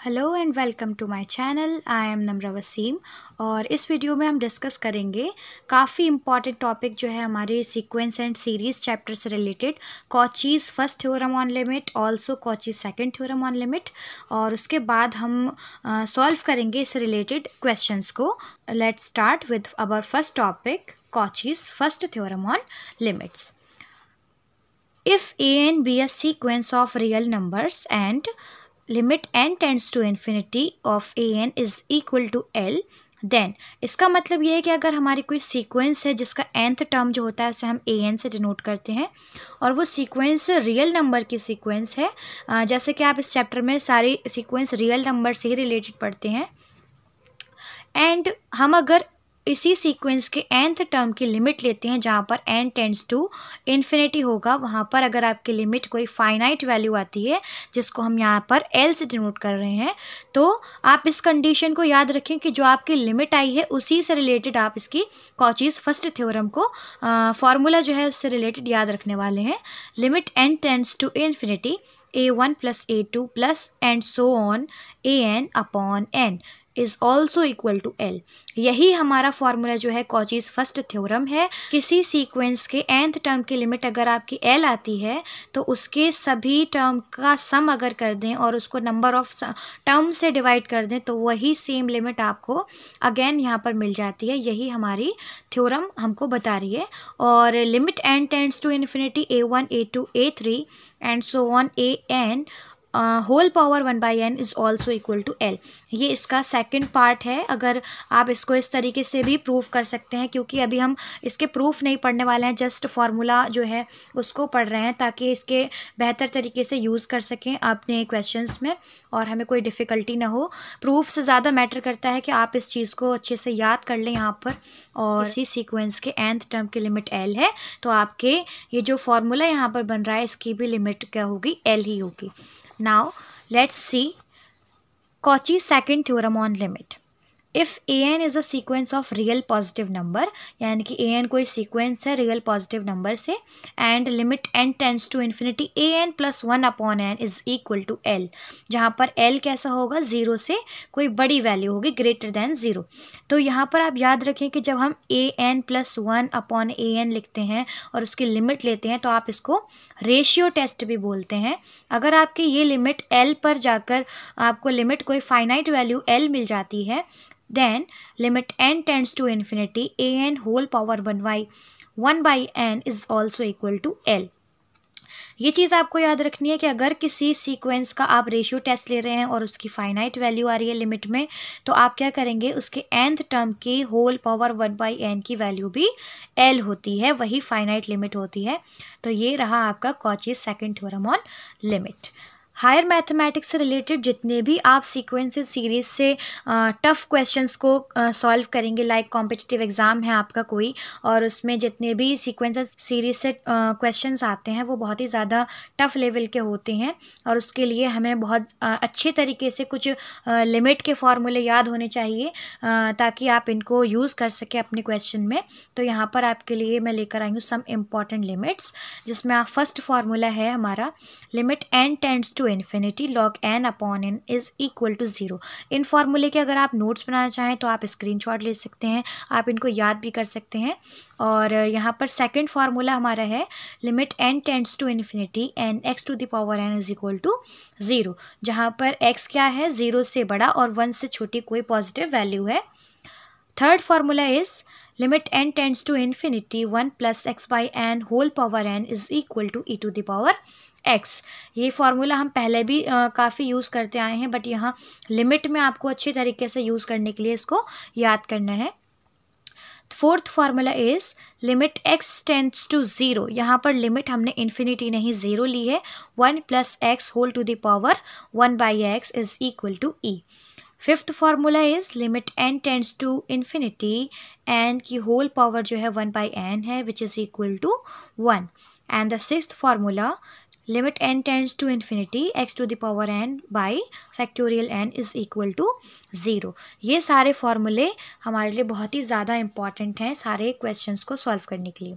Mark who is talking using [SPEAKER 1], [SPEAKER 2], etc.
[SPEAKER 1] Hello and welcome to my channel. I am Namra Wasim और इस video में हम डिस्कस करेंगे काफ़ी इंपॉर्टेंट टॉपिक जो है हमारे सीक्वेंस एंड सीरीज़ चैप्टर से related. Cauchy's first theorem on limit, also Cauchy's second theorem on limit, और उसके बाद हम सॉल्व करेंगे इससे रिलेटेड क्वेश्चंस को। Let's start with our first topic, Cauchy's first theorem on limits. If a and b are sequence of real numbers and limit n tends to infinity of a n is equal to L, then इसका मतलब ये है कि अगर हमारी कोई sequence है जिसका nth टर्म जो होता है उसे हम a n से डिनोट करते हैं और वो सीक्वेंस रियल नंबर की सीक्वेंस है, जैसे कि आप इस चैप्टर में सारी सीक्वेंस रियल नंबर से ही रिलेटेड पढ़ते हैं, एंड हम अगर इसी सीक्वेंस के nth टर्म की लिमिट लेते हैं जहाँ पर n टेंड्स टू इन्फिनिटी होगा, वहाँ पर अगर आपकी लिमिट कोई फाइनाइट वैल्यू आती है जिसको हम यहाँ पर L से डिनोट कर रहे हैं, तो आप इस कंडीशन को याद रखें कि जो आपकी लिमिट आई है उसी से रिलेटेड आप इसकी कॉचीज़ फर्स्ट थ्योरम को फॉर्मूला जो है उससे रिलेटेड याद रखने वाले हैं। Limit n tends to infinity a1 plus a2 plus and so on an upon n is also equal to L। यही हमारा फॉर्मूला जो है कॉचीज़ फर्स्ट थ्योरम है। किसी सीक्वेंस के nth टर्म की लिमिट अगर आपकी L आती है तो उसके सभी टर्म का सम अगर कर दें और उसको नंबर ऑफ टर्म से डिवाइड कर दें तो वही सेम लिमिट आपको अगेन यहाँ पर मिल जाती है। यही हमारी थ्योरम हमको बता रही है। और limit n tends to infinity a1 a2 a3 and so on an whole power 1/n is also equal to L। ये इसका सेकंड पार्ट है। अगर आप इसको इस तरीके से भी प्रूफ कर सकते हैं, क्योंकि अभी हम इसके प्रूफ नहीं पढ़ने वाले हैं, जस्ट फार्मूला जो है उसको पढ़ रहे हैं ताकि इसके बेहतर तरीके से यूज़ कर सकें अपने क्वेश्चंस में और हमें कोई डिफ़िकल्टी ना हो। प्रूफ से ज़्यादा मैटर करता है कि आप इस चीज़ को अच्छे से याद कर लें यहाँ पर। और इसी सीक्वेंस के nth टर्म की लिमिट L है तो आपके ये जो फार्मूला यहाँ पर बन रहा है इसकी भी लिमिट क्या होगी, L ही होगी। Now let's see Cauchy's second theorem on limit. If an is a sequence of real positive number, यानी कि an कोई सीक्वेंस है रियल पॉजिटिव नंबर से, and limit n tends to infinity an plus 1 upon n is equal to L, जहाँ पर L कैसा होगा, zero से कोई बड़ी वैल्यू होगी ग्रेटर दैन ज़ीरो। तो यहाँ पर आप याद रखें कि जब हम an प्लस 1 अपॉन an लिखते हैं और उसकी लिमिट लेते हैं तो आप इसको रेशियो टेस्ट भी बोलते हैं। अगर आपकी ये लिमिट L पर जाकर आपको लिमिट कोई फाइनाइट वैल्यू L मिल जाती है, then limit n tends to infinity an whole power 1/n is also equal to L। ये चीज़ आपको याद रखनी है कि अगर किसी सीक्वेंस का आप रेशियो टेस्ट ले रहे हैं और उसकी फाइनाइट वैल्यू आ रही है लिमिट में, तो आप क्या करेंगे, उसके nth टर्म की होल पावर 1/n की वैल्यू भी L होती है, वही फाइनाइट लिमिट होती है। तो ये रहा आपका Cauchy's second theorem on limit. Higher mathematics से रिलेटेड जितने भी आप सीक्वेंसेस सीरीज से टफ़ क्वेश्चंस को सॉल्व करेंगे, लाइक कॉम्पिटिटिव एग्ज़ाम है आपका कोई और उसमें जितने भी सीक्वेंसेस सीरीज से क्वेश्चंस आते हैं वो बहुत ही ज़्यादा टफ़ लेवल के होते हैं और उसके लिए हमें बहुत अच्छे तरीके से कुछ लिमिट के फॉर्मूले याद होने चाहिए ताकि आप इनको यूज़ कर सकें अपने क्वेश्चन में। तो यहाँ पर आपके लिए मैं लेकर आई हूँ सम इम्पॉर्टेंट लिमिट्स, जिसमें आप फर्स्ट फार्मूला है हमारा limit n tends to infinity log n upon n is equal to zero. इन फार्मूले के अगर आप नोट्स बनाना चाहें तो आप स्क्रीनशॉट ले सकते हैं, आप इनको याद भी कर सकते हैं। और यहाँ पर सेकंड फार्मूला हमारा है limit n tends to infinity and x to the power n is equal to zero, जहाँ पर x क्या है, ज़ीरो से बड़ा और 1 से छोटी कोई पॉजिटिव वैल्यू है। Third formula is limit n tends to infinity 1 plus x/n whole power n is equal to e to the power x। ये फार्मूला हम पहले भी काफ़ी यूज़ करते आए हैं, बट यहाँ लिमिट में आपको अच्छे तरीके से यूज़ करने के लिए इसको याद करना है। Fourth formula is limit x tends to zero, यहाँ पर लिमिट हमने इन्फिनिटी नहीं ज़ीरो ली है, 1 plus x whole to the power 1/x is equal to e। Fifth formula is limit n tends to infinity n की whole power जो है 1/n है which is equal to 1। And the sixth formula limit n tends to infinity x to the power n by factorial n is equal to zero. ये सारे फार्मूले हमारे लिए बहुत ही ज़्यादा इंपॉर्टेंट हैं सारे क्वेश्चंस को सॉल्व करने के लिए।